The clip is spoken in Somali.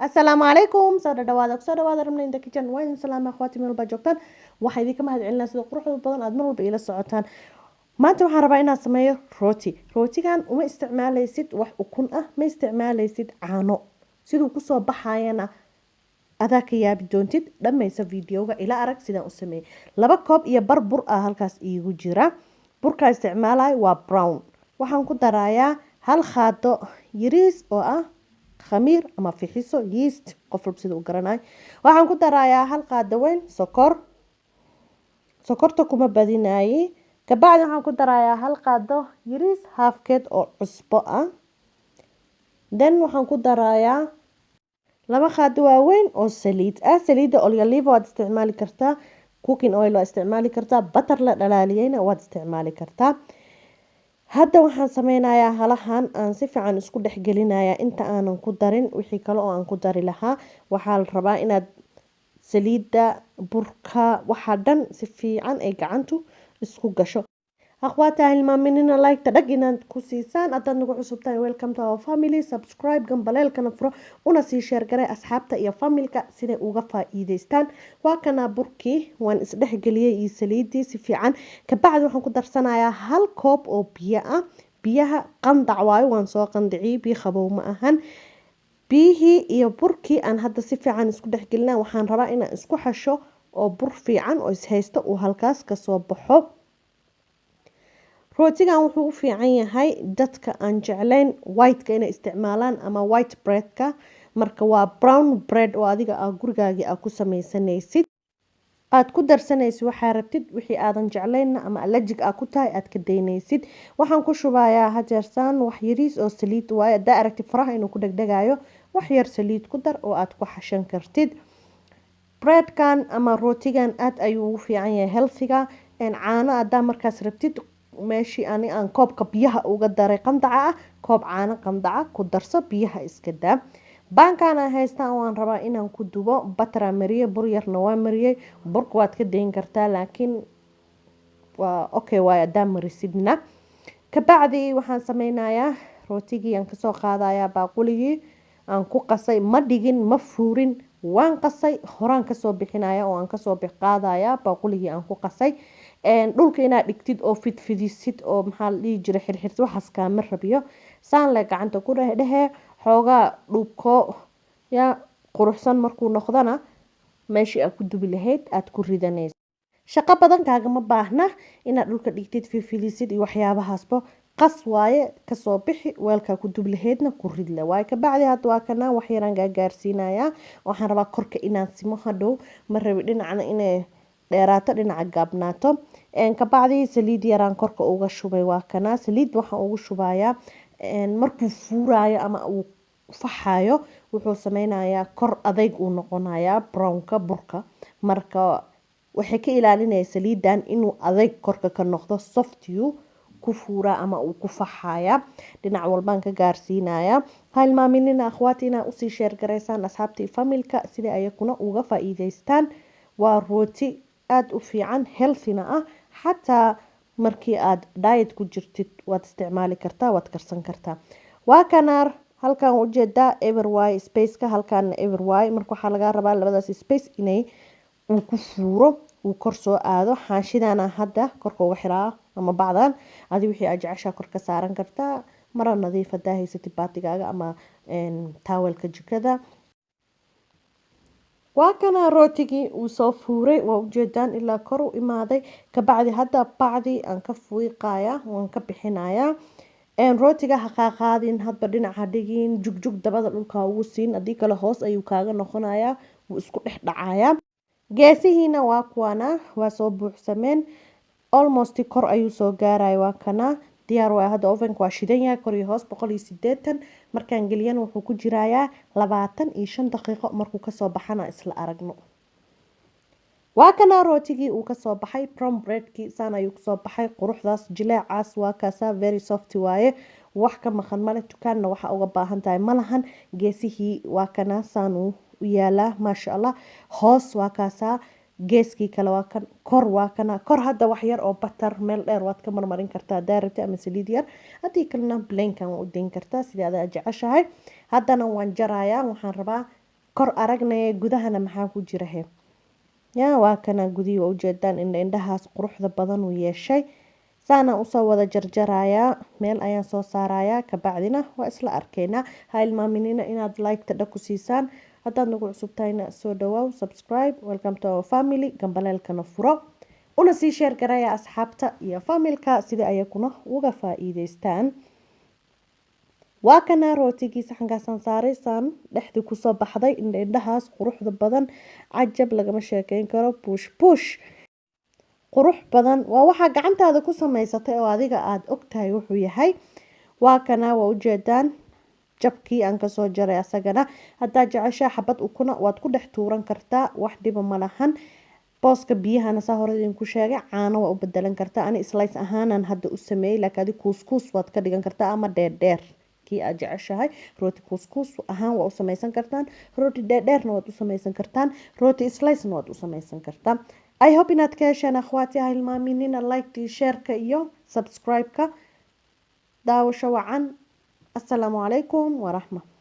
السلام عليكم soo dhawaada rabna inta kitchen waan salaam akhwaati meel ba joogtaan waxa idinka mahad celinaa sida quruxda badan aad mar walba ila socotaan maanta waxaan rabaa inaan sameeyo rootigan uma isticmaalaysid wax ukun ah ma isticmaalaysid caano sidoo ku soo baxayana adaa ka yaabi doontid dhammaysa videoga ila arag sidaan u sameeyay 2 koob iyo bar bur ah halkaas iigu jira burka isticmaalay waa brown waxaan ku darayaa hal khaado yariis oo ah khamiir ama fixiso yeast qof walba sida uu garanayo waxaan ku darayaa hal qaado weyn sokorta kuma badinaayay kabacdi waxaan ku darayaa hal qaado yariis halfkeed oo cusbo ah waxaan ku darayaa 2 qaado waaweyn oo saliid ah saliida olive waad isticmaali kartaa cooking oil waad isticmaali kartaa butter la dhalaaliyayna waad isticmaali kartaa hadda waxaan sameynayaa halahan aan si fiican isku dhexgelinayaa inta aanan ku darin wixii kale oo aan ku dari lahaa waxaa la rabaa inaad saliida burka waxa dhan si fiican ay gacantu isku gasho akhwaata hilmaaminina like dhag inaad ku siisaan haddaad nagu cusubtahay welcome to our family subscribe gambaleelkana furo una sii share garay asxaabta iyo familka siday uga faa'iideystaan waa kana burkii waan isdhexgeliyay iyo saliidii si fiican kabacdi waxaan ku darsanayaa hal koob oo biyo ah biyaha qandac waayo waan soo qandiciyay biyo qabow ma ahan biyihii iyo burkii aan hadda si fiican isku dhexgelinaa waxaan rabaa inaan isku xasho oo bur fiican oo is haysto uu halkaas ka soo baxo rootigan wuxuu u fiican yahay dadka aan jeclayn white-ka inay isticmaalaan ama white bread-ka marka waa brown bread oo adiga gurigaaga ku sameysanaysid aad ku darsanaysid waxaa rabtid wixii aadan jeclayn ama allergic ku tahay aad ka daynaysid waxaan ku shubayaa hajeersan wax yariis oo saliid waaye hadaa aragtid faraha inuu ku dhegdhegayo wax yar saliid ku dar oo aad ku xashan kartid breadkan ama rootigan aad ayuu ugu fiican yahay healthiga caano hadaa markaas rabtid meeshii aan koobka biyaha uga daray qandaca ah koob caano qandaca ku darso biyaha iska daa baankaana haystaan waan rabaa inaan ku dubo butter mariye bur yarna waa mariyay burka waad ka dayn kartaa laakiin waa okay waa hadaa marisidna kabacdi waxaan sameynayaa rootigii aan kasoo qaadayaa baaquligii aan ku qasay ma dhigin ma fuurin waan qasay horaan kasoo bixinaya oo aan kasoo qaadayaa baaquligii aan ku qasay dhulka inaad dhigtid oo fidfidisid oo maxaa la dhihi jiray xirxirtid waxaas kaama rabiyo saan le gacanta ku dhehe xoogaa dhubko ya quruxsan markuu noqdana meeshii aad ku dubi lahayd aad ku ridanaysa shaqo badan kaagama baahna inaad dhulka dhigtid fidfidisid iyo waxyaabahaasba qas waaye kasoo bixi weelkaa ku dubi lahaydna ku ridla waaye kabacdi hadda waa kana wax yaraan gaarsiinayaa waxaan rabaa korka inaan simo hadhow ma rabi dhinacna inay dheeraato dhinaca gaabnaato kabacdi saliid yaraan korka uga shubay waa kana saliid waxaan ugu shubayaa markuu fuuraayo ama uu faxayo wuxuu sameynayaa kor adayg uu noqonayaa brownka burka marka waxay ka ilaalinaysaa saliidan inuu adayg korka ka noqdo soft you ku fuuraa ama uu ku faxaya dhinac walbaan ka gaarsiinayaa halmaaminina akhwaati inaa usii sheer garaysaan asxaabtii familka sida ayakuna uga faa'iideystaan waa rooti aad u fiican healthyna ah xataa markii aad diet ku jirtid waad isticmaali kartaa waad karsan kartaa waa kanaar halkan ujeedaa every spaceka halkaana every marka waxaa laga rabaa labadaas space inay uu ku fuuro uu kor soo aado xaashidana hadda korka uga xiraa ama bacdan adi wixii aad jeceshaa kor ka saaran kartaa mara nadiif hadaa haysatid baatigaaga ama tawelka jikada waa kana rootigii uu soo fuuray waa ujeedaan ilaa kor u imaaday kabacdi hadda bacdi aan ka fuiqaya waan ka bixinayaa rootiga ha qaaqaadin hadba dhinaca dhigin jugjug dabada dhulka ugu siin haddii kale hoos ayuu kaaga noqonayaa wuu isku dhex dhacayaa geesihiina waa kuwana waa soo buuxsameen almost kor ayuu soo gaaraya waa kana diyaar waa hadda ovenka waa shidan yahay kor iyo hoos 180 markaan geliyana wuxuu ku jirayaa 25 daqiiqo markuu kasoo baxana isla aragno waa kana rootigii uu kasoo baxay brown breadkii saan ayuu kasoo baxay quruxdaas jileecaas waa kaasa very soft waaye wax ka maqan male dukaanna waxa uga baahan tahay malahan geesihii waa kana saan u yaalaa maasha allah hoos waa kaasa geeskii kale waa kan kor waa kana kor hadda wax yar oo butter meel dheer waad ka marmarin kartaa daarabta ama saliid yar haddii kalena plainkan waa u dayn kartaa sidii aad jeceshahay haddana waan jarayaa waxaan rabaa kor aragnaya gudahana maxaa ku jira he yaa waa kana gudihii waa ujeedaan indhahaas quruxda badan uu yeeshay saana usoo wada jarjarayaa meel ayaan soo saarayaa kabacdina waa isla arkaynaa ha ilmaaminina inaad like-ta dhag ku siisaan haddaad nagu cusub tahayna soo dhawaaw subscribe welcome to our family gambaleelkana furo una sii sheer garaya asxaabta iyo familka sida ayakuna uga faa'iideystaan waa kana rootigii saxankaasaan saaray saan dhexdii kusoo baxday indhahaas quruxda badan cajab lagama sheekeyn karo bush qurux badan waa waxaa gacantaada ku samaysatay oo adiga aada ogtahay wuxuu yahay waa kana waa ujeedaan jabkii aan kasoo jaray asagana haddaad jeceshaa xabad ukuna waad ku dhex tuuran kartaa wax dhiba ma lahan booska biyahana saa hore idinku sheegay caano waa u bedelan kartaa ani slice ahaanan hadda u sameeyey laakiin adi kuuskuus waad ka dhigan kartaa ama dheerdheer kii aad jeceshahay rooti kuuskuus ahaan waa u samaysan kartaan rooti dheerdheerna waad u samaysan kartaan rooti slicena waad u samaysan kartaa I hope inaad ka hesheen akhwaati ha hilmaaminina like shareka iyo subscribe-ka daawasho wacan assalaamu calaykum waraxma